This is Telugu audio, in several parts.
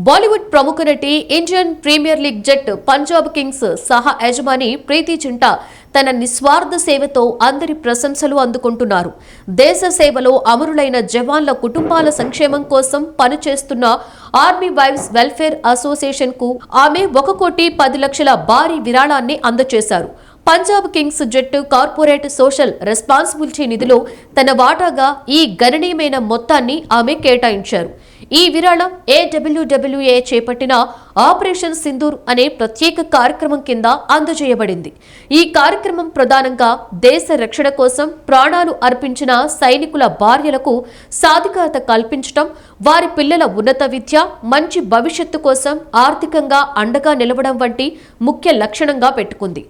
బాలీవుడ్ ప్రముఖ నటి ఇండియన్ ప్రీమియర్ లీగ్ జట్టు పంజాబ్ కింగ్స్ సహా యజమాని ప్రీతి జింటా తన నిస్వార్థ సేవతో అందరి ప్రశంసలు అందుకుంటున్నారు. దేశ సేవలో అమరులైన జవాన్ల కుటుంబాల సంక్షేమం కోసం పనిచేస్తున్న ఆర్మీ వైవ్స్ వెల్ఫేర్ అసోసియేషన్ కు ఆమె 1,10,00,000 భారీ విరాళాన్ని అందజేశారు. పంజాబ్ కింగ్స్ జట్టు కార్పొరేట్ సోషల్ రెస్పాన్సిబిలిటీ నిధిలో తన వాటాగా ఈ గణనీయమైన మొత్తాన్ని ఆమె కేటాయించారు. ఈ విరాళం AWWA చేపట్టిన ఆపరేషన్ సింధూర్ అనే ప్రత్యేక కార్యక్రమం కింద అందజేయబడింది. ఈ కార్యక్రమం ప్రధానంగా దేశ రక్షణ కోసం ప్రాణాలు అర్పించిన సైనికుల భార్యలకు సాధికారత కల్పించడం, వారి పిల్లల ఉన్నత విద్య, మంచి భవిష్యత్తు కోసం ఆర్థికంగా అండగా నిలవడం వంటి ముఖ్య లక్షణంగా పెట్టుకుంది.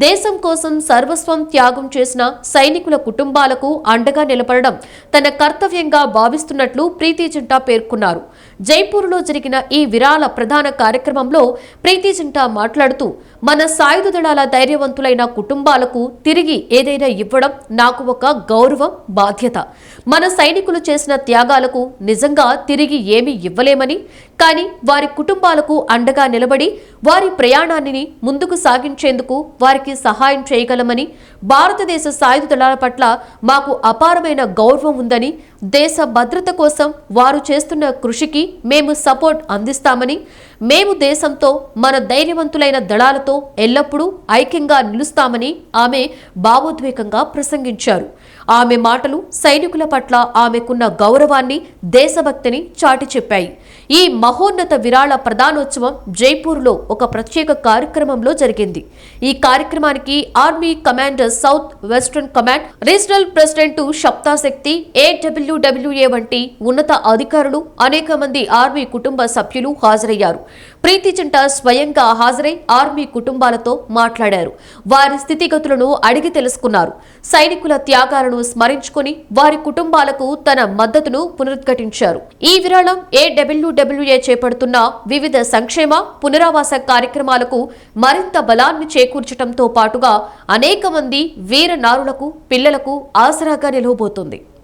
దేశం కోసం సర్వస్వం త్యాగం చేసిన సైనికుల కుటుంబాలకు అండగా నిలబడడం తన కర్తవ్యంగా భావిస్తున్నట్లు ప్రీతి జింటా పేర్కొన్నారు. జైపూర్లో జరిగిన ఈ విరాళ ప్రధాన కార్యక్రమంలో ప్రీతి జింటా మాట్లాడుతూ, మన సాయుధ దళాల ధైర్యవంతులైన కుటుంబాలకు తిరిగి ఏదైనా ఇవ్వడం నాకు ఒక గౌరవం, బాధ్యత. మన సైనికులు చేసిన త్యాగాలకు నిజంగా తిరిగి ఏమీ ఇవ్వలేమని, కానీ వారి కుటుంబాలకు అండగా నిలబడి వారి ప్రయాణాన్ని ముందుకు సాగించేందుకు వారికి సహాయం చేయగలమని, భారతదేశ సాయుధ దళాల పట్ల మాకు అపారమైన గౌరవం ఉందని, దేశ భద్రత కోసం వారు చేస్తున్న కృషికి మేము సపోర్ట్ అందిస్తామని, మేము దేశంతో మన ధైర్యవంతులైన దళాలతో ఎల్లప్పుడూ ఐక్యంగా నిలుస్తామని ఆమె భావోద్వేగంగా ప్రసంగించారు. ఆమె మాటలు సైనికుల పట్ల ఆమెకున్న గౌరవాన్ని, దేశభక్తిని చాటి చెప్పాయి. ఈ మహోన్నత విరాళ ప్రదానోత్సవం జైపూర్లో ఒక ప్రత్యేక కార్యక్రమంలో జరిగింది. ఈ కార్యక్రమానికి army commander south western command regional president Shapta Shakti, AWWA వంటి ఉన్నత అధికారులు, అనేక మంది ఆర్మీ కుటుంబ సభ్యులు హాజరయ్యారు. ప్రీతి జింటా స్వయంగా హాజరై ఆర్మీ కుటుంబాలతో మాట్లాడారు. వారి స్థితిగతులను అడిగి తెలుసుకున్నారు. సైనికుల త్యాగాలను స్మరించుకుని వారి కుటుంబాలకు తన మద్దతును పునరుద్ఘాటించారు. ఈ విరాళం AWWA చేపడుతున్న వివిధ సంక్షేమ, పునరావాస కార్యక్రమాలకు మరింత బలాన్ని చేకూర్చడంతో పాటుగా అనేక మంది వీర నారులకు, పిల్లలకు ఆసరాగా నిలవబోతోంది.